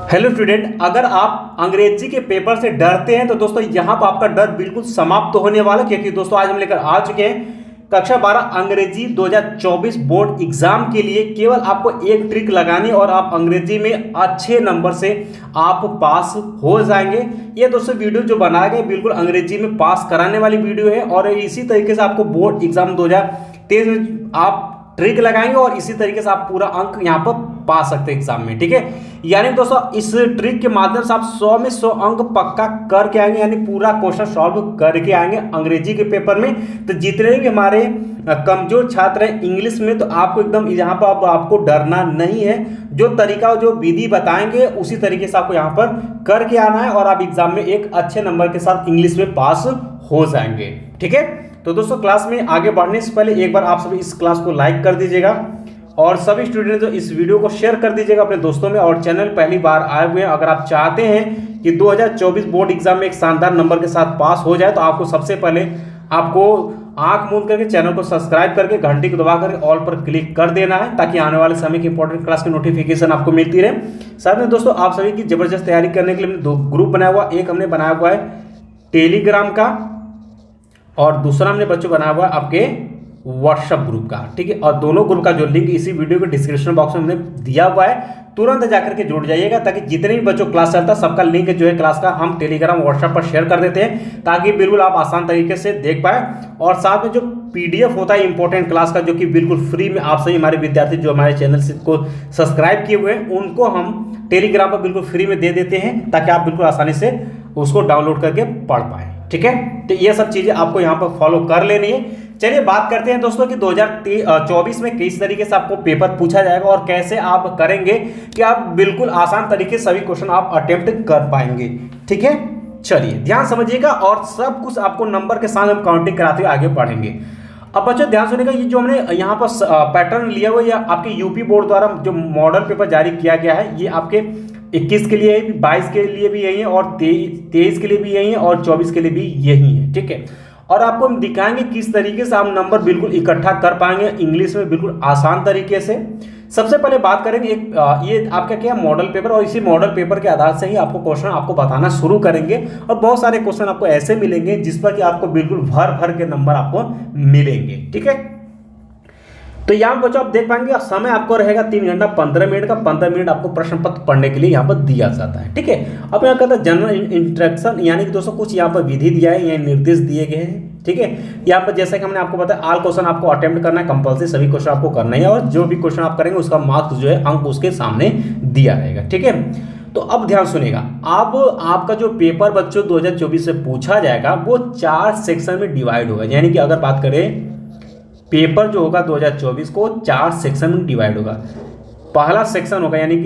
Hello student, अगर आप अंग्रेजी के पेपर से डरते हैं तो दोस्तों यहाँ पर आपका डर बिल्कुल समाप्त होने वाला है, क्योंकि दोस्तों आज हम लेकर आ चुके हैं कक्षा 12 अंग्रेजी 2024 बोर्ड एग्जाम के लिए। केवल आपको एक ट्रिक लगानी और आप अंग्रेजी में अच्छे नंबर से आप पास हो जाएंगे। ये दोस्तों वीडियो जो बनाया गया बिल्कुल अंग्रेजी में पास कराने वाली वीडियो है और इसी तरीके से आपको बोर्ड एग्जाम 2023 में आप ट्रिक लगाएंगे और इसी तरीके से आप पूरा अंक यहाँ पर पा सकते हैं एग्जाम में। ठीक है, यानी दोस्तों इस ट्रिक के माध्यम से आप 100 में 100 अंक पक्का करके आएंगे, यानी पूरा क्वेश्चन सॉल्व करके आएंगे अंग्रेजी के पेपर में। तो जितने भी हमारे कमजोर छात्र हैं इंग्लिश में, तो आपको एकदम यहाँ पर आपको डरना नहीं है। जो तरीका जो विधि बताएंगे उसी तरीके से आपको यहाँ पर करके आना है और आप एग्जाम में एक अच्छे नंबर के साथ इंग्लिश में पास हो जाएंगे। ठीक है, तो दोस्तों क्लास में आगे बढ़ने से पहले एक बार आप सभी इस क्लास को लाइक कर दीजिएगा और सभी स्टूडेंट जो इस वीडियो को शेयर कर दीजिएगा अपने दोस्तों में। और चैनल पहली बार आए हुए हैं, अगर आप चाहते हैं कि 2024 बोर्ड एग्जाम में एक शानदार नंबर के साथ पास हो जाए, तो आपको सबसे पहले आपको आंख मूंद करके चैनल को सब्सक्राइब करके घंटी को दबा करके ऑल पर क्लिक कर देना है, ताकि आने वाले समय की इंपॉर्टेंट क्लास की नोटिफिकेशन आपको मिलती रहे। साथ में दोस्तों आप सभी की जबरदस्त तैयारी करने के लिए हमने 2 ग्रुप बनाया हुआ, एक हमने बनाया हुआ है टेलीग्राम का और दूसरा हमने बच्चों बनाया हुआ है आपके व्हाट्सएप ग्रुप का। ठीक है, और दोनों ग्रुप का जो लिंक इसी वीडियो के डिस्क्रिप्शन बॉक्स में हमने दिया हुआ है, तुरंत जाकर के जुड़ जाइएगा, ताकि जितने भी बच्चों क्लास चलता है सबका लिंक जो है क्लास का हम टेलीग्राम व्हाट्सएप पर शेयर कर देते हैं, ताकि बिल्कुल आप आसान तरीके से देख पाए। और साथ में जो पीडीएफ होता है इंपॉर्टेंट क्लास का, जो कि बिल्कुल फ्री में आप सभी हमारे विद्यार्थी जो हमारे चैनल को सब्सक्राइब किए हुए हैं उनको हम टेलीग्राम पर बिल्कुल फ्री में दे देते हैं, ताकि आप बिल्कुल आसानी से उसको डाउनलोड करके पढ़ पाए। ठीक है, तो ये सब चीजें आपको यहाँ पर फॉलो कर लेनी है। चलिए बात करते हैं दोस्तों कि 2024 में किस तरीके से आपको पेपर पूछा जाएगा और कैसे आप करेंगे कि आप बिल्कुल आसान तरीके से सभी क्वेश्चन आप अटेम्प्ट कर पाएंगे। ठीक है, चलिए ध्यान समझिएगा और सब कुछ आपको नंबर के साथ हम काउंटिंग कराते हुए आगे बढ़ेंगे। अब बच्चों ध्यान सुनिएगा, ये जो हमने यहाँ पर पैटर्न लिया हुआ, या आपके यूपी बोर्ड द्वारा जो मॉडल पेपर जारी किया गया है, ये आपके 21 के लिए, 22 के लिए भी यही है और 23 के लिए भी यही है और 24 के लिए भी यही है। ठीक है, और आपको हम दिखाएंगे किस तरीके से आप नंबर बिल्कुल इकट्ठा कर पाएंगे इंग्लिश में बिल्कुल आसान तरीके से। सबसे पहले बात करेंगे एक ये आपका क्या मॉडल पेपर, और इसी मॉडल पेपर के आधार से ही आपको क्वेश्चन आपको बताना शुरू करेंगे और बहुत सारे क्वेश्चन आपको ऐसे मिलेंगे जिस पर कि आपको बिल्कुल भर भर के नंबर आपको मिलेंगे। ठीक है, तो यहाँ बच्चों आप देख पाएंगे समय आपको रहेगा 3 घंटा 15 मिनट का। 15 मिनट आपको प्रश्न पत्र पढ़ने के लिए यहाँ पर दिया जाता है। ठीक है, अब यहाँ कहता है जनरल इंस्ट्रक्शन, यानी कि दोस्तों कुछ यहाँ पर विधि दिया है, ये निर्देश दिए गए हैं। ठीक है, यहाँ पर जैसा कि हमने आपको बताया ऑल क्वेश्चन आपको अटेम्प्ट करना है, कंपल्सरी सभी क्वेश्चन आपको करना है और जो भी क्वेश्चन आप करेंगे उसका मार्क्स जो है अंक उसके सामने दिया रहेगा। ठीक है, तो अब ध्यान सुनिएगा, अब आपका जो पेपर बच्चों 2024 से पूछा जाएगा वो 4 सेक्शन में डिवाइड होगा। यानी कि अगर बात करें पेपर जो होगा 2024 को 4 सेक्शन में डिवाइड होगा। पहला सेक्शन होगा यानी कि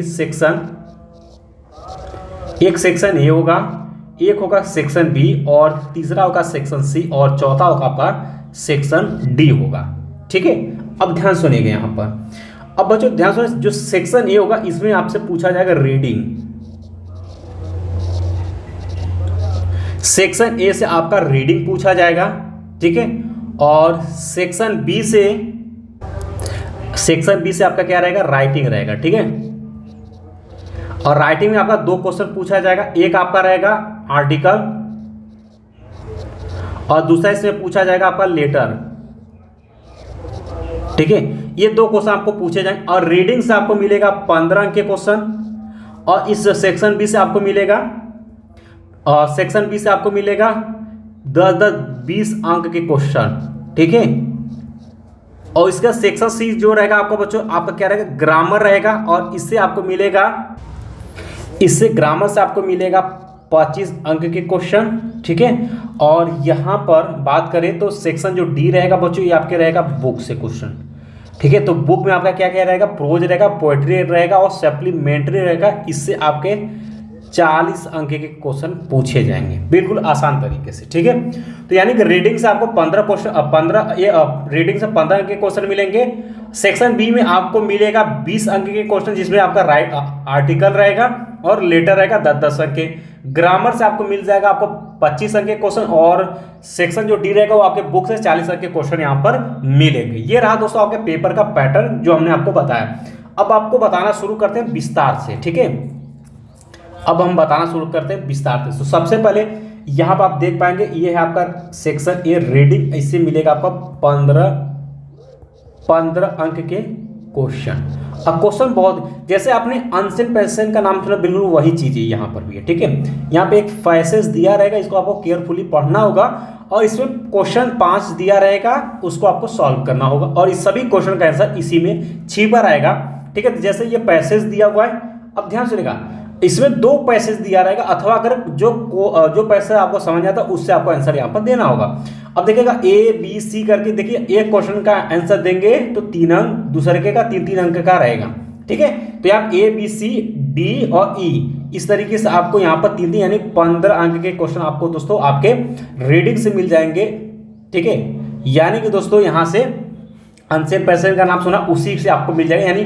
एक सेक्शन ए होगा, एक होगा सेक्शन बी और तीसरा होगा सेक्शन सी और चौथा होगा आपका सेक्शन डी होगा। ठीक है, अब ध्यान सुनिएगा यहाँ पर। अब बच्चों ध्यान सुनिए, जो सेक्शन ए होगा इसमें आपसे पूछा जाएगा रीडिंग। सेक्शन ए से आपका रीडिंग पूछा जाएगा। ठीक है, और सेक्शन बी से आपका क्या रहेगा, राइटिंग रहेगा। ठीक है, और राइटिंग में आपका 2 क्वेश्चन पूछा जाएगा, एक आपका रहेगा आर्टिकल और दूसरा इसमें पूछा जाएगा आपका लेटर। ठीक है, ये 2 क्वेश्चन आपको पूछे जाएंगे और रीडिंग से आपको मिलेगा 15 अंक के क्वेश्चन और इस सेक्शन बी से आपको मिलेगा 10-20 अंक के क्वेश्चन। ठीक है, और इसका सेक्शन सी जो रहेगा आपका बच्चों आपका क्या रहेगा, ग्रामर रहेगा और इससे ग्रामर से आपको मिलेगा 25 अंक के क्वेश्चन। ठीक है, और यहाँ पर बात करें तो सेक्शन जो डी रहेगा बच्चों ये आपके रहेगा बुक से क्वेश्चन। ठीक है, तो बुक में आपका क्या क्या रहेगा, प्रोज रहेगा, पोएट्री रहेगा और सप्लीमेंट्री रहेगा। इससे आपके 40 अंक के क्वेश्चन पूछे जाएंगे बिल्कुल आसान तरीके से। ठीक है, तो यानी कि रीडिंग से आपको 15 रीडिंग से 15 अंक के क्वेश्चन मिलेंगे। सेक्शन बी में आपको मिलेगा 20 अंक के क्वेश्चन, जिसमें आपका आर्टिकल रहेगा और लेटर रहेगा 10-10 अंक के। ग्रामर से आपको मिल जाएगा आपको 25 अंक के क्वेश्चन और सेक्शन जो डी रहेगा वो आपके बुक से 40 अंक के क्वेश्चन यहाँ पर मिलेंगे। ये रहा दोस्तों आपके पेपर का पैटर्न जो हमने आपको बताया। अब आपको बताना शुरू करते हैं विस्तार से। ठीक है, अब हम बताना शुरू करते हैं विस्तार से। तो सबसे पहले यहाँ पर आप देख पाएंगे ये है आपका सेक्शन ए रीडिंग, इससे मिलेगा आपका 15 अंक के क्वेश्चन। अब क्वेश्चन बहुत, जैसे आपने अनसेन पैसेज का नाम सुना, बिल्कुल वही चीज़ है यहाँ पर भी है, ठीक है। यहाँ पे एक पैसेज दिया रहेगा, इसको आपको केयरफुली पढ़ना होगा और इसमें क्वेश्चन 5 दिया रहेगा, उसको आपको सॉल्व करना होगा और इस सभी क्वेश्चन का आंसर इसी में छिपा रहेगा, ठीक है। जैसे ये पैसेज दिया हुआ है, अब ध्यान सुनिएगा, इसमें 2 पैसेज दिया रहेगा, अथवा अगर जो पैसेज आपको समझ आता है उससे आपको आंसर यहाँ पर देना होगा। अब देखिएगा ए बी सी करके, देखिए एक क्वेश्चन का आंसर देंगे तो 3 अंक, दूसरे का 3 अंक का रहेगा, ठीक है। तो यहाँ ए बी सी डी और ई, इस तरीके से आपको यहाँ पर 3 यानी 15 अंक के क्वेश्चन आपको दोस्तों आपके रीडिंग से मिल जाएंगे, ठीक है। यानी कि दोस्तों यहाँ से अनसेन पैसेज का नाम सुना, उसी से आपको मिल जाएगा, यानी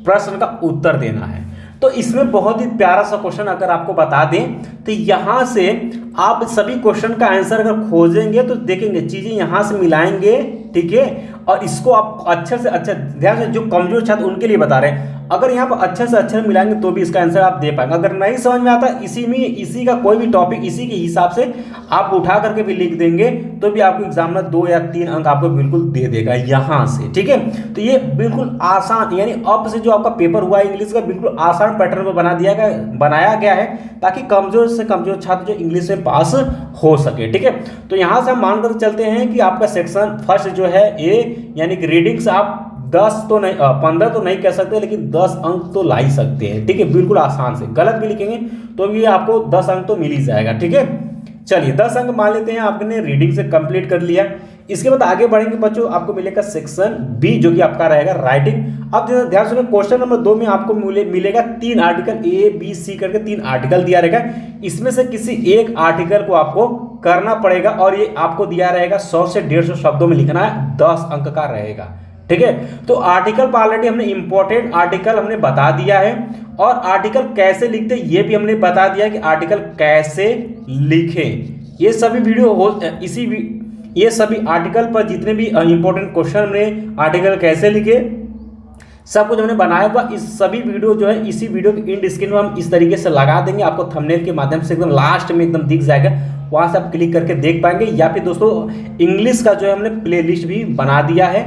प्रश्न का उत्तर देना है। तो इसमें बहुत ही प्यारा सा क्वेश्चन अगर आपको बता दें तो यहाँ से आप सभी क्वेश्चन का आंसर अगर खोजेंगे तो देखेंगे चीजें यहाँ से मिलाएंगे, ठीक है। और इसको आप अच्छे से अच्छा ध्यान से, जो कमजोर छात्र उनके लिए बता रहे हैं, अगर यहाँ पर अच्छे से अच्छे मिलाएंगे तो भी इसका आंसर आप दे पाएंगे। अगर नहीं समझ में आता इसी का कोई भी टॉपिक इसी के हिसाब से आप उठा करके भी लिख देंगे तो भी आपको एग्जाम में 2 या 3 अंक आपको बिल्कुल दे देगा यहाँ से, ठीक है। तो ये बिल्कुल आसान, यानी अब से जो आपका पेपर हुआ है इंग्लिश का, बिल्कुल आसान पैटर्न में बनाया गया है ताकि कमजोर से कमजोर छात्र जो इंग्लिश में पास हो सके, ठीक है। तो यहाँ से हम मानकर चलते हैं कि आपका सेक्शन फर्स्ट जो है ए, यानी कि रीडिंग से आप 10 तो नहीं 15 तो नहीं कह सकते, लेकिन 10 अंक तो ला ही सकते हैं, ठीक है। बिल्कुल आसान से, गलत भी लिखेंगे तो भी आपको 10 अंक तो मिल ही जाएगा, ठीक है। चलिए 10 अंक मान लेते हैं आपने रीडिंग से कंप्लीट कर लिया। इसके बाद आगे बढ़ेंगे बच्चों, आपको मिलेगा सेक्शन बी जो कि आपका रहेगा राइटिंग। अब ध्यान सुनिए, क्वेश्चन नंबर 2 में आपको मिलेगा 3 आर्टिकल ए बी सी करके 3 आर्टिकल दिया रहेगा। इसमें से किसी एक आर्टिकल को आपको करना पड़ेगा और ये आपको दिया रहेगा 100 से 150 शब्दों में लिखना है, 10 अंक का रहेगा, ठीक है। तो आर्टिकल पर ऑलरेडी हमने इंपॉर्टेंट आर्टिकल हमने बता दिया है और आर्टिकल कैसे लिखते हैं ये भी हमने बता दिया कि आर्टिकल कैसे लिखें। ये सभी वीडियो हो ये सभी आर्टिकल पर जितने भी इंपॉर्टेंट क्वेश्चन हमने आर्टिकल कैसे लिखे सब कुछ हमने बनाया हुआ, इस सभी वीडियो जो है इसी वीडियो के इंड स्क्रीन में हम इस तरीके से लगा देंगे, आपको थंबनेल के माध्यम से एकदम लास्ट में एकदम दिख जाएगा, वहां से आप क्लिक करके देख पाएंगे। या फिर दोस्तों इंग्लिश का जो है हमने प्लेलिस्ट भी बना दिया है,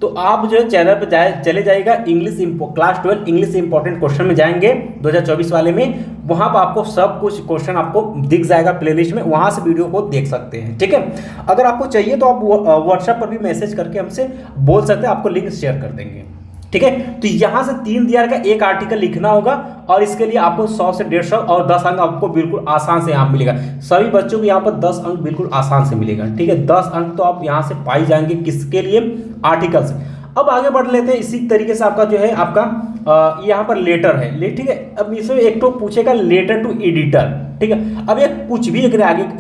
तो आप जो है चैनल पर चले जाइएगा, क्लास 12 इंग्लिश इंपॉर्टेंट क्वेश्चन में जाएंगे 2024 वाले में, वहां पर आपको सब कुछ क्वेश्चन आपको दिख जाएगा प्लेलिस्ट में, वहां से वीडियो को देख सकते हैं, ठीक है। अगर आपको चाहिए तो आप व्हाट्सएप पर भी मैसेज करके हमसे बोल सकते हैं, आपको लिंक शेयर कर देंगे, ठीक है। तो यहां से 3 दिया रहेगा, एक आर्टिकल लिखना होगा और इसके लिए आपको 100 से 150 और 10 अंक आपको बिल्कुल आसान से यहाँ मिलेगा। सभी बच्चों को यहाँ पर 10 अंक बिल्कुल आसान से मिलेगा, ठीक है। 10 अंक तो आप यहाँ से पाई जाएंगे, किसके लिए, आर्टिकल से। अब आगे बढ़ लेते हैं, इसी तरीके से आपका जो है आपका यहाँ पर लेटर है, ठीक है। अब इसमें एक तो पूछेगा लेटर टू एडिटर, ठीक है। अब ये कुछ भी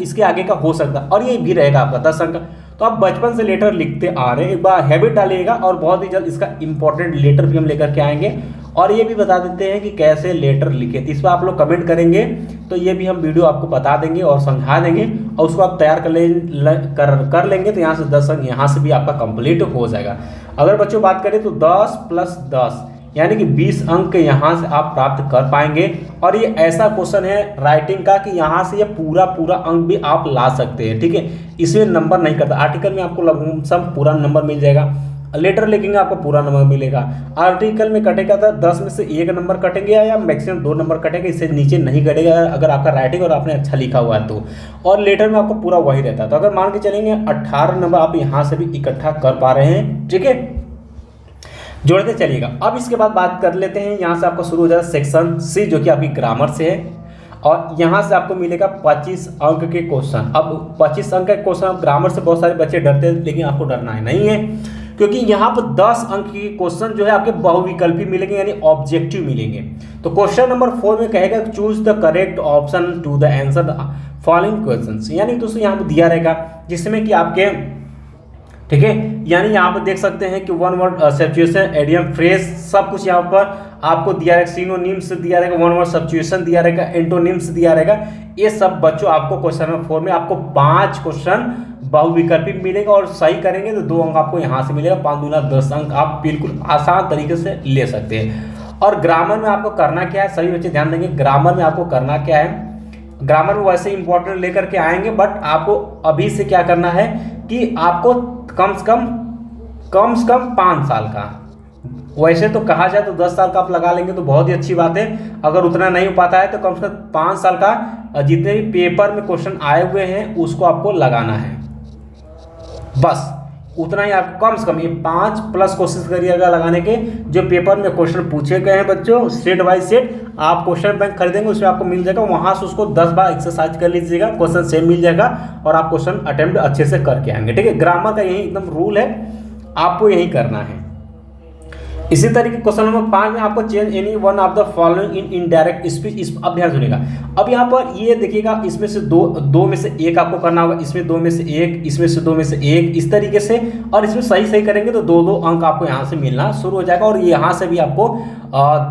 इसके आगे का हो सकता है और ये भी रहेगा आपका 10 अंक का। तो आप बचपन से लेटर लिखते आ रहे हैं, एक बार हैबिट डालिएगा और बहुत ही जल्द इसका इंपॉर्टेंट लेटर भी हम लेकर के आएंगे और ये भी बता देते हैं कि कैसे लेटर लिखे। इस पर आप लोग कमेंट करेंगे तो ये भी हम वीडियो आपको बता देंगे और समझा देंगे और उसको आप तैयार कर लेंगे तो यहाँ से 10 अंक यहाँ से भी आपका कंप्लीट हो जाएगा। अगर बच्चों बात करें तो 10 + 10 यानी कि 20 अंक यहाँ से आप प्राप्त कर पाएंगे और ये ऐसा क्वेश्चन है राइटिंग का कि यहाँ से ये पूरा अंक भी आप ला सकते हैं, ठीक है। इसमें नंबर नहीं करता, आर्टिकल में आपको लमसम पूरा नंबर मिल जाएगा, लेटर लिखेंगे आपको पूरा नंबर मिलेगा। आर्टिकल में कटेगा तो 10 में से 1 नंबर कटेंगे या मैक्सिमम 2 नंबर कटेंगे, इससे नीचे नहीं कटेगा अगर आपका राइटिंग और आपने अच्छा लिखा हुआ है तो। और लेटर में आपको पूरा वही रहता है। तो अगर मान के चलेंगे 18 नंबर आप यहाँ से भी इकट्ठा कर पा रहे हैं, ठीक है। जोड़ते चलिएगा। अब इसके बाद बात कर लेते हैं, यहाँ से आपका शुरू हो जाएगा सेक्शन सी जो कि आपकी ग्रामर से है और यहाँ से आपको मिलेगा 25 अंक के क्वेश्चन। अब 25 अंक के क्वेश्चन, ग्रामर से बहुत सारे बच्चे डरते हैं लेकिन आपको डरना है नहीं है, क्योंकि यहाँ पर 10 अंक के क्वेश्चन जो है आपके बहुविकल्पी मिलेंगे यानी ऑब्जेक्टिव मिलेंगे। तो क्वेश्चन नंबर 4 में कहेगा choose the correct option to the answer the following questions, यानी दोस्तों यहाँ पर दिया रहेगा जिसमें कि आपके, ठीक है, यानी यहाँ पर देख सकते हैं कि one word substitution, idiom, phrase सब कुछ यहाँ पर आपको दिया रहेगा। सिनोनिम्स दिया रहेगा, वन वर्ड सब्स्टिट्यूशन दिया रहेगा, एंटोनिम्स दिया रहेगा। ये सब बच्चों आपको क्वेश्चन नंबर 4 में आपको 5 क्वेश्चन बहुविकल्पी मिलेगा और सही करेंगे तो 2 अंक आपको यहाँ से मिलेगा। 5 दूना 10 अंक आप बिल्कुल आसान तरीके से ले सकते हैं। और ग्रामर में आपको करना क्या है, सभी बच्चे ध्यान देंगे, ग्रामर में आपको करना क्या है, ग्रामर में वैसे इंपॉर्टेंट लेकर के आएंगे, बट आपको अभी से क्या करना है कि आपको कम से कम 5 साल का, वैसे तो कहा जाए तो 10 साल का आप लगा लेंगे तो बहुत ही अच्छी बात है, अगर उतना नहीं हो पाता है तो कम से कम 5 साल का जितने भी पेपर में क्वेश्चन आए हुए हैं उसको आपको लगाना है, बस उतना ही आप कम से कम ये 5+ कोशिश करिएगा लगाने के। जो पेपर में क्वेश्चन पूछे गए हैं बच्चों सेट बाय सेट, आप क्वेश्चन बैंक खरीदेंगे उसमें आपको मिल जाएगा, वहां से उसको 10 बार एक्सरसाइज कर लीजिएगा, क्वेश्चन सेम मिल जाएगा और आप क्वेश्चन अटेम्प्ट अच्छे से करके आएंगे। ठीक है, ग्रामर का यही एकदम रूल है, आपको यही करना है। इसी तरीके क्वेश्चन नंबर 5 में आपको change any one of the following in indirect speech, इस अब ध्यान सुनिएगा। अब यहाँ पर ये देखिएगा, इसमें से दो में से एक आपको करना होगा, इसमें 2 में से 1, इसमें से 2 में से 1, इस तरीके से, और इसमें सही करेंगे तो 2 अंक आपको यहाँ से मिलना शुरू हो जाएगा और यहाँ से भी आपको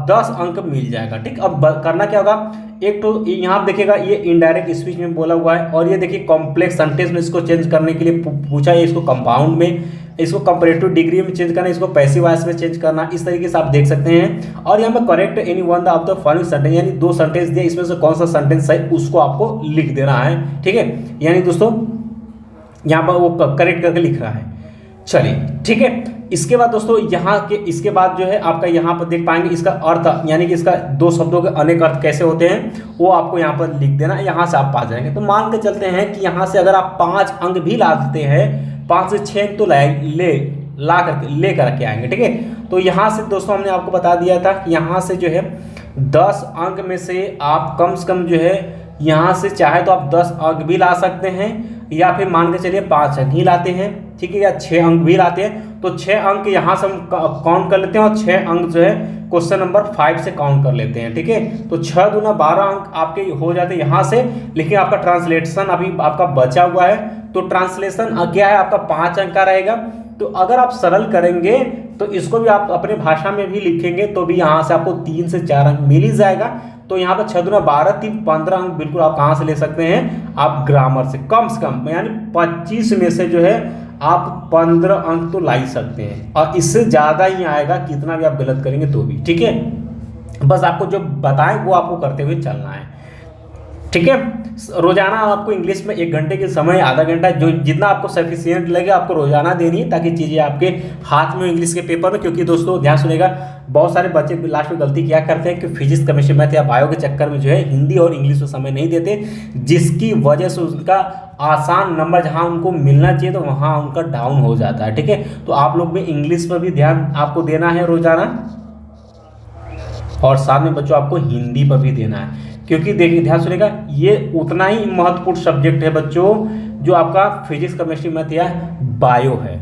10 अंक मिल जाएगा। ठीक, अब करना क्या होगा, एक तो यहाँ देखिएगा ये इनडायरेक्ट स्पीच में बोला हुआ है, और ये देखिए कॉम्प्लेक्स सेंटेंस में इसको चेंज करने के लिए पूछा है, इसको कंपाउंड में, इसको कंपैरेटिव डिग्री में चेंज करना, इसको पैसिव वॉइस में चेंज करना, इस तरीके से आप देख सकते हैं। और यहाँ पे correct any one of the following sentence, यानी 2 सेंटेंस दिए, इसमें से कौन सा सेंटेंस है उसको आपको लिख देना है। ठीक है, यानी दोस्तों यहाँ पर वो करेक्ट करके लिख रहा है। चलिए ठीक है, इसके बाद दोस्तों यहाँ के इसके बाद जो है आपका यहाँ पर देख पाएंगे इसका अर्थ, यानी कि इसका 2 शब्दों के अनेक अर्थ कैसे होते हैं वो आपको यहाँ पर लिख देना, यहाँ से आप पा जाएंगे। तो मान के चलते हैं कि यहाँ से अगर आप 5 अंक भी ला देते हैं, 5 से 6 अंक तो ले करके आएंगे। ठीक है, तो यहाँ से दोस्तों हमने आपको बता दिया था कि यहाँ से जो है 10 अंक में से आप कम से कम जो है यहाँ से चाहे तो आप 10 अंक भी ला सकते हैं, या फिर मान के चलिए 5 अंक ही लाते हैं। ठीक है, या 6 अंक भी लाते हैं, तो 6 अंक यहाँ से हम काउंट कर लेते हैं, और 6 अंक जो है क्वेश्चन नंबर 5 से काउंट कर लेते हैं। ठीक है, तो 6 दूना 12 अंक आपके हो जाते हैं यहाँ से, लेकिन आपका ट्रांसलेशन अभी आपका बचा हुआ है, तो ट्रांसलेशन क्या है आपका 5 अंक का रहेगा। तो अगर आप सरल करेंगे तो इसको भी आप अपने भाषा में भी लिखेंगे तो भी यहाँ से आपको 3 से 4 अंक मिल ही जाएगा। तो यहाँ पर 6 दूना 12, 3 15 अंक बिल्कुल आप कहाँ से ले सकते हैं, आप ग्रामर से कम यानी 25 में से जो है आप 15 अंक तो ला ही सकते हैं, और इससे ज़्यादा ही आएगा कितना भी आप गलत करेंगे तो भी। ठीक है, बस आपको जो बताएं वो आपको करते हुए चलना है। ठीक है, रोजाना आपको इंग्लिश में 1 घंटे के समय, आधा घंटा, जो जितना आपको सफिशिएंट लगे आपको रोजाना देनी है, ताकि चीज़ें आपके हाथ में इंग्लिश के पेपर में। क्योंकि दोस्तों ध्यान सुनेगा, बहुत सारे बच्चे लास्ट में गलती क्या करते हैं कि फिजिक्स, केमिस्ट्री, मैथ या बायो के चक्कर में जो है हिंदी और इंग्लिश में समय नहीं देते, जिसकी वजह से उनका आसान नंबर जहाँ उनको मिलना चाहिए तो वहाँ उनका डाउन हो जाता है। ठीक है, तो आप लोग भी इंग्लिश पर भी ध्यान आपको देना है रोजाना, और साथ में बच्चों आपको हिंदी पर भी देना है, क्योंकि देखिए ध्यान सुनेगा, ये उतना ही महत्वपूर्ण सब्जेक्ट है बच्चों जो आपका फिजिक्स, केमिस्ट्री, मैथ या बायो है।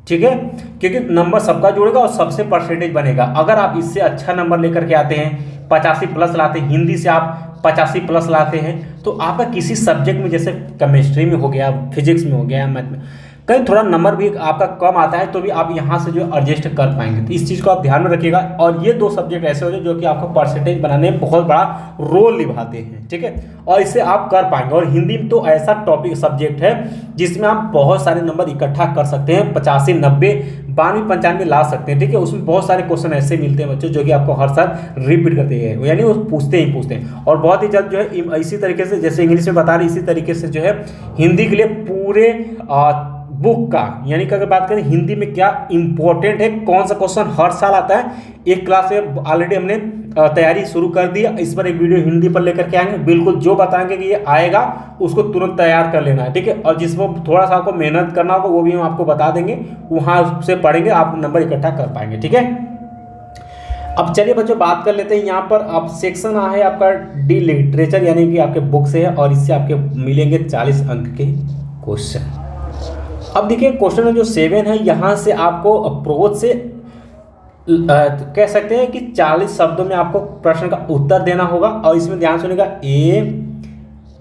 ठीक है, क्योंकि नंबर सबका जुड़ेगा और सबसे परसेंटेज बनेगा। अगर आप इससे अच्छा नंबर लेकर के आते हैं, 85+ लाते हैं, हिंदी से आप 85+ लाते हैं, तो आपका किसी सब्जेक्ट में, जैसे केमिस्ट्री में हो गया, फिजिक्स में हो गया, मैथ में कहीं थोड़ा नंबर भी आपका कम आता है, तो भी आप यहाँ से जो एडजस्ट कर पाएंगे। तो इस चीज़ को आप ध्यान में रखिएगा। और ये 2 सब्जेक्ट ऐसे हो जो कि आपको परसेंटेज बनाने में बहुत बड़ा रोल निभाते हैं। ठीक है, और इससे आप कर पाएंगे। और हिंदी तो ऐसा टॉपिक सब्जेक्ट है जिसमें आप बहुत सारे नंबर इकट्ठा कर सकते हैं, 85, 90, 92, 95 ला सकते हैं। ठीक है, उसमें बहुत सारे क्वेश्चन ऐसे मिलते हैं बच्चों जो कि आपको हर साल रिपीट करते हैं, यानी वो पूछते हैं। और बहुत ही जल्द जो है इसी तरीके से, जैसे इंग्लिश में बता रहे इसी तरीके से जो है हिंदी के लिए पूरे बुक का, यानी कि अगर बात करें हिंदी में क्या इंपॉर्टेंट है, कौन सा क्वेश्चन हर साल आता है, एक क्लास में ऑलरेडी हमने तैयारी शुरू कर दी। इस पर एक वीडियो हिंदी पर लेकर के आएंगे, बिल्कुल जो बताएंगे कि ये आएगा उसको तुरंत तैयार कर लेना है। ठीक है, और जिसमें थोड़ा सा आपको मेहनत करना होगा वो भी हम आपको बता देंगे, वहाँ से पढ़ेंगे आप नंबर इकट्ठा कर पाएंगे। ठीक है, अब चलिए बच्चों बात कर लेते हैं। यहाँ पर आप सेक्शन है आपका डी लिटरेचर, यानी कि आपके बुक से है, और इससे आपके मिलेंगे 40 अंक के क्वेश्चन। अब देखिए क्वेश्चन जो 7 है, यहाँ से आपको अप्रोच से कह सकते हैं कि 40 शब्दों में आपको प्रश्न का उत्तर देना होगा। और इसमें ध्यान सुनिएगा, ए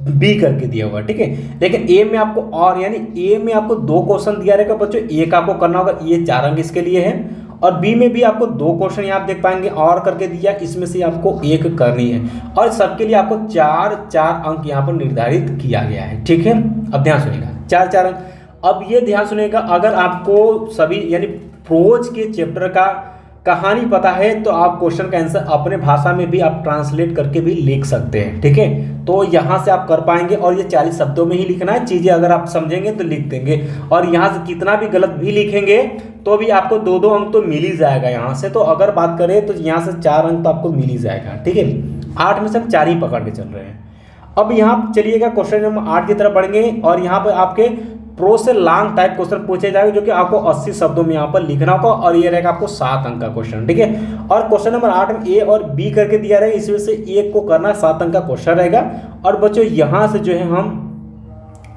बी करके दिया हुआ है। ठीक है, लेकिन ए में आपको, और यानी ए में आपको 2 क्वेश्चन दिया रहेगा बच्चों, एक आपको करना होगा, ये 4 अंक इसके लिए है। और बी में भी आपको 2 क्वेश्चन यहाँ आप देख पाएंगे और करके दिया, इसमें से आपको एक करनी है, और सबके लिए आपको 4 अंक यहाँ पर निर्धारित किया गया है। ठीक है, अब ध्यान सुनिएगा, 4 अंक। अब ये ध्यान सुनिएगा, अगर आपको सभी यानी प्रोज के चैप्टर का कहानी पता है तो आप क्वेश्चन का आंसर अपने भाषा में भी आप ट्रांसलेट करके भी लिख सकते हैं, ठीक है। तो यहाँ से आप कर पाएंगे और ये 40 शब्दों में ही लिखना है, चीज़ें अगर आप समझेंगे तो लिख देंगे। और यहाँ से कितना भी गलत भी लिखेंगे तो भी आपको 2-2 अंक तो मिल ही जाएगा यहाँ से। तो अगर बात करें तो यहाँ से 4 अंक तो आपको मिल ही जाएगा, ठीक है। 8 में से हम 4 ही पकड़ के चल रहे हैं। अब यहाँ चलिएगा क्वेश्चन नंबर 8 की तरफ बढ़ेंगे और यहाँ पर आपके प्रो से लॉन्ग टाइप क्वेश्चन पूछे जाएंगे जो कि आपको 80 शब्दों में यहाँ पर लिखना होगा और ये रहेगा आपको 7 अंक का क्वेश्चन, ठीक है। और क्वेश्चन नंबर 8 में ए और बी करके दिया रहेगा, इस वजह से एक को करना 7 अंक का क्वेश्चन रहेगा। और बच्चों यहाँ से जो है हम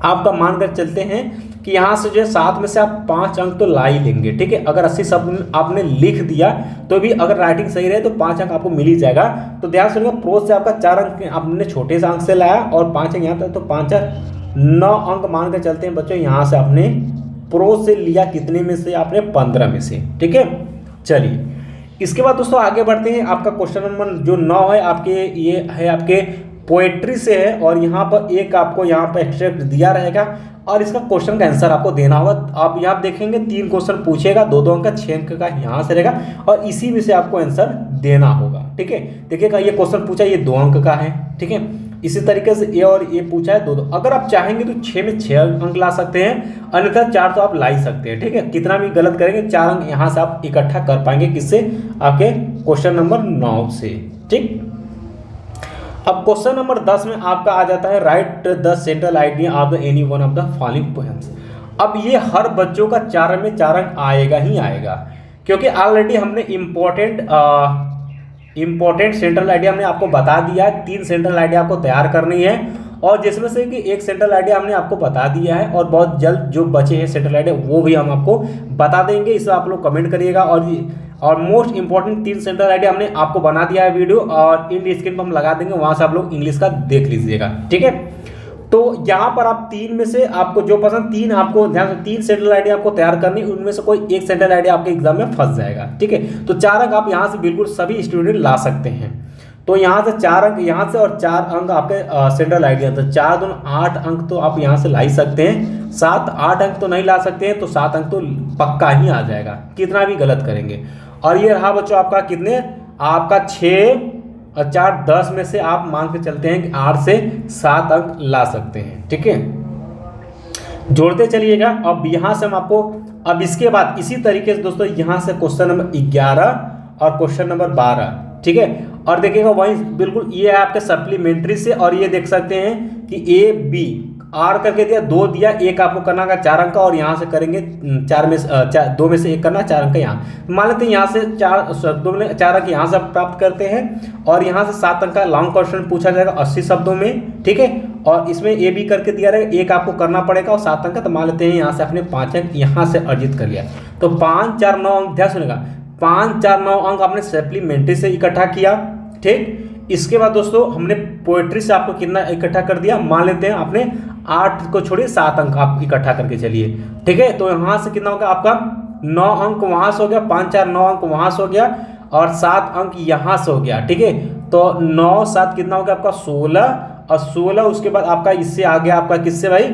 आपका मानकर चलते हैं कि यहाँ से जो है 7 में से आप 5 अंक तो ला ही लेंगे, ठीक है। अगर 80 शब्द आपने लिख दिया तो भी अगर राइटिंग सही रहे तो 5 अंक आपको मिल ही जाएगा। तो ध्यान सुनिएगा, प्रोज से आपका 4 अंक आपने छोटे से अंक से लाया और 5 अंक यहाँ पर, तो 5 9 अंक मान कर चलते हैं बच्चों। यहाँ से आपने प्रोज से लिया कितने में से, आपने 15 में से, ठीक है। चलिए इसके बाद दोस्तों आगे बढ़ते हैं। आपका क्वेश्चन नंबर जो 9 है आपके, ये है आपके पोएट्री से है और यहाँ पर एक आपको यहाँ पर एक्सट्रैक्ट दिया रहेगा और इसका क्वेश्चन का आंसर आपको देना होगा। आप यहाँ देखेंगे 3 क्वेश्चन पूछेगा, 2-2 अंक का, 6 अंक का यहाँ से रहेगा और इसी में से आपको आंसर देना होगा, ठीक है। देखिएगा ये क्वेश्चन पूछा, ये 2 अंक का है, ठीक है। इसी तरीके से ये और ये पूछा है 2-2। अगर आप चाहेंगे तो 6 में 6 अंक ला सकते हैं, अन्यथा 4 तो आप ला ही सकते हैं, ठीक है। कितना भी गलत करेंगे 4 अंक यहाँ से आप इकट्ठा कर पाएंगे, किससे, आपके क्वेश्चन नंबर 9 से, ठीक। अब क्वेश्चन नंबर 10 में आपका आ जाता है right the central idea of the any one of the following poems. अब ये हर बच्चों का 4 में 4 अंक आएगा ही आएगा, क्योंकि ऑलरेडी हमने इम्पोर्टेंट सेंट्रल आइडिया हमने आपको बता दिया है। 3 सेंट्रल आइडिया आपको तैयार करनी है और जिसमें से कि एक सेंट्रल आइडिया हमने आपको बता दिया है और बहुत जल्द जो बचे हैं सेंट्रल आइडिया वो भी हम आपको बता देंगे। इसे आप लोग कमेंट करिएगा। और मोस्ट इंपॉर्टेंट 3 सेंट्रल आइडिया हमने आपको बना दिया है वीडियो और इन स्क्रीन पर हम लगा देंगे, वहां से आप लोग इंग्लिश का देख लीजिएगा, ठीक है। तो यहाँ पर आप 3 में से आपको जो पसंद, 3 आपको ध्यान से 3 सेंट्रल आइडिया आपको तैयार करनी, उनमें से कोई एक सेंट्रल आइडिया आपके एग्जाम में फंस जाएगा, ठीक है। तो 4 अंक आप यहाँ से बिल्कुल सभी स्टूडेंट ला सकते हैं। तो यहाँ से 4 अंक यहाँ से और 4 अंक आपके सेंट्रल आइडिया, तो 4 दूनी 8 अंक तो आप यहाँ से ला ही सकते हैं। 7-8 अंक तो नहीं ला सकते हैं, तो 7 अंक तो पक्का ही आ जाएगा, कितना भी गलत करेंगे। और ये रहा बच्चों आपका कितने, आपका 6 और 4 10 में से आप मान के चलते हैं कि 8 से 7 अंक ला सकते हैं, ठीक है। जोड़ते चलिएगा। अब यहाँ से हम आपको, अब इसके बाद इसी तरीके से दोस्तों यहाँ से क्वेश्चन नंबर 11 और क्वेश्चन नंबर 12, ठीक है। और देखिएगा वहीं बिल्कुल ये है आपके सप्लीमेंट्री से, और ये देख सकते हैं कि ए बी आर करके दिया, 2 दिया, एक आपको करना का 4 अंक का और यहाँ से करेंगे 2 में से 1 करना, 4 अंक यहाँ मान लेते हैं। यहाँ से 4 अंक यहाँ से प्राप्त करते हैं और यहाँ से 7 अंक का लॉन्ग क्वेश्चन पूछा जाएगा 80 शब्दों में, ठीक है। और इसमें ए बी करके दिया रहेगा, एक आपको करना पड़ेगा और 7 अंक का, तो मान लेते हैं यहाँ से आपने 5 अंक यहाँ से अर्जित कर लिया। तो 5 4 9 अंक, ध्यान सुनेगा, 5 4 9 अंक आपने सप्लीमेंट्री से इकट्ठा किया, ठीक। इसके बाद दोस्तों हमने पोएट्री से आपको कितना इकट्ठा कर दिया, मान लेते हैं आपने 8 को छोड़िए 7 अंक आप इकट्ठा करके चलिए, ठीक है। तो यहाँ से कितना होगा आपका 9 अंक वहाँ से हो गया, 5 4 9 अंक वहाँ से हो गया और 7 अंक यहाँ से हो गया, ठीक है। तो 9 7 कितना हो गया आपका 16 और 16 उसके बाद आपका इससे आ गया आपका किससे भाई,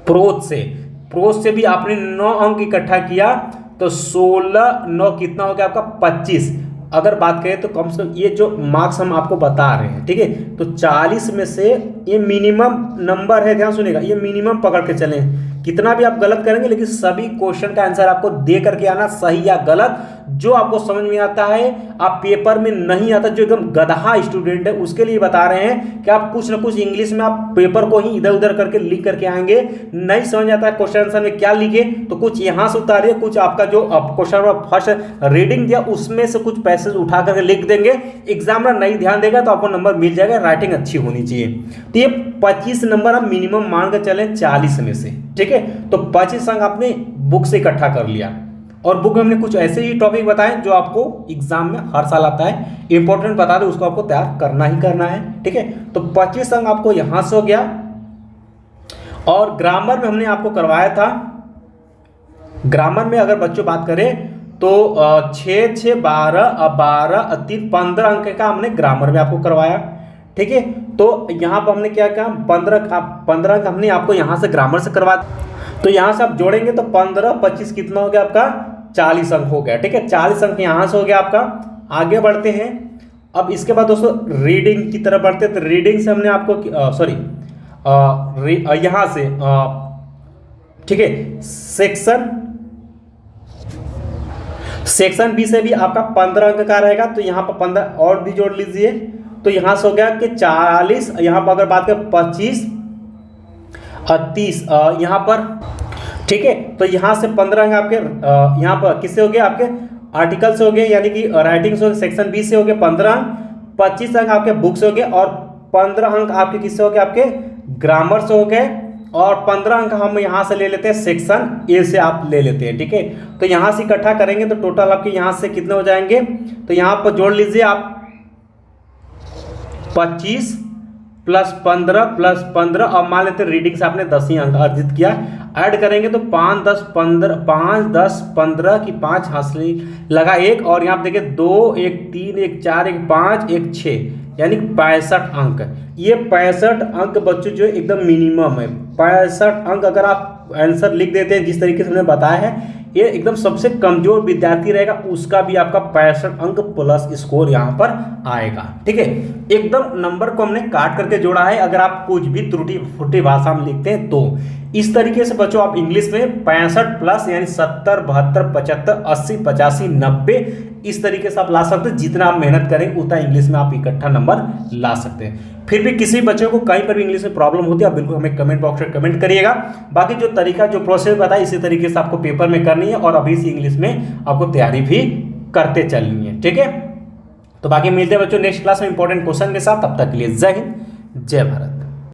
प्रोज से भी आपने 9 अंक इकट्ठा किया, तो 16 9 कितना हो गया आपका 25। अगर बात करें तो कम से कम ये जो मार्क्स हम आपको बता रहे हैं, ठीक है, तो 40 में से ये मिनिमम नंबर है, ध्यान सुनिएगा, ये मिनिमम पकड़ के चलें। कितना भी आप गलत करेंगे लेकिन सभी क्वेश्चन का आंसर आपको दे करके आना, सही या गलत, जो आपको समझ में आता है। आप पेपर में नहीं आता, जो एकदम गधा स्टूडेंट है उसके लिए बता रहे हैं कि आप कुछ ना कुछ इंग्लिश में आप पेपर को ही इधर उधर करके लिख करके आएंगे। नहीं समझ आता है क्वेश्चन आंसर में क्या लिखे, तो कुछ यहाँ से उतारिए, कुछ आपका जो क्वेश्चन फर्स्ट रीडिंग दिया उसमें से कुछ पैसेज उठा करके लिख देंगे। एग्जामिनर नहीं ध्यान देगा तो आपको नंबर मिल जाएगा, राइटिंग अच्छी होनी चाहिए। तो ये 25 नंबर आप मिनिमम मान कर चलें 40 में से, ठीक है। तो 25 अंक आपने बुक से इकट्ठा कर लिया और बुक में हमने कुछ ऐसे ही टॉपिक बताए जो आपको एग्जाम में हर साल आता है, इंपॉर्टेंट बता दो, उसको आपको तैयार करना ही करना है, ठीक है। तो 25 अंक आपको यहां से हो गया। और ग्रामर में हमने आपको करवाया था, ग्रामर में अगर बच्चों बात करें तो 6 6 12 12 3 15 अंक का हमने ग्रामर में आपको करवाया, ठीक है। तो यहाँ पर हमने क्या कहा, 15 अंक हमने आपको यहाँ से ग्रामर से करवा। तो यहाँ से आप जोड़ेंगे तो 15 25 कितना हो गया आपका 40 अंक हो गया। ठीक है, 40 अंक यहाँ से हो गया आपका। आगे बढ़ते हैं। अब इसके बाद दोस्तों रीडिंग की तरफ बढ़ते हैं। तो रीडिंग से हमने आपको यहाँ से ठीक है, सेक्शन बी से भी आपका 15 अंक का रहेगा। तो यहाँ पर 15 और भी जोड़ लीजिए। तो यहाँ से हो गया कि 40, यहाँ पर अगर बात करें 25 और 30 यहाँ पर। ठीक है, तो यहाँ से 15 अंक आपके यहाँ पर किससे हो गए, आपके आर्टिकल से हो गए, यानी कि राइटिंग से हो गए। सेक्शन बी से हो गए 15 अंक, 25 अंक आपके बुक से हो गए, और 15 अंक आपके किससे हो गए, आपके ग्रामर से हो गए, और 15 अंक हम यहाँ से ले लेते हैं सेक्शन ए से आप ले लेते हैं। ठीक है, तो यहाँ से इकट्ठा करेंगे तो टोटल आपके यहाँ से कितने हो जाएंगे, तो यहाँ पर जोड़ लीजिए आप 25 प्लस 15 प्लस 15, और मान लेते हैं रीडिंग से आपने 10 ही अंक अर्जित किया। ऐड करेंगे तो 5 10 15 5 10 15 की 5 हासिल लगा 1, और यहाँ पे देखिए 2 1 3 1 4 1 5 1 6, यानी 65 अंक। ये 65 अंक बच्चों जो एकदम मिनिमम है। 65 अंक अगर आप आंसर लिख देते हैं जिस तरीके से हमने बताया है, ये एकदम सबसे कमजोर विद्यार्थी रहेगा उसका भी आपका 65 अंक प्लस स्कोर यहाँ पर आएगा। ठीक है, एकदम नंबर को हमने काट करके जोड़ा है। अगर आप कुछ भी त्रुटि फुटी भाषा में लिखते हैं तो इस तरीके से बच्चों आप इंग्लिश में 65 प्लस यानी 70 72 75 80 85 90 इस तरीके से आप ला सकते हैं। जितना आप मेहनत करें उतना इंग्लिश में आप इकट्ठा नंबर ला सकते हैं। फिर भी किसी बच्चे को कहीं पर भी इंग्लिश में प्रॉब्लम होती है आप बिल्कुल हमें कमेंट बॉक्स में कमेंट करिएगा। बाकी जो तरीका जो प्रोसेस बताया इसी तरीके से आपको पेपर में करनी है, और अभी से इंग्लिश में आपको तैयारी भी करते चलनी है। ठीक है, तो बाकी मिलते हैं बच्चों नेक्स्ट क्लास में इंपॉर्टेंट क्वेश्चन के साथ। तब तक के लिए जय हिंद जय भारत।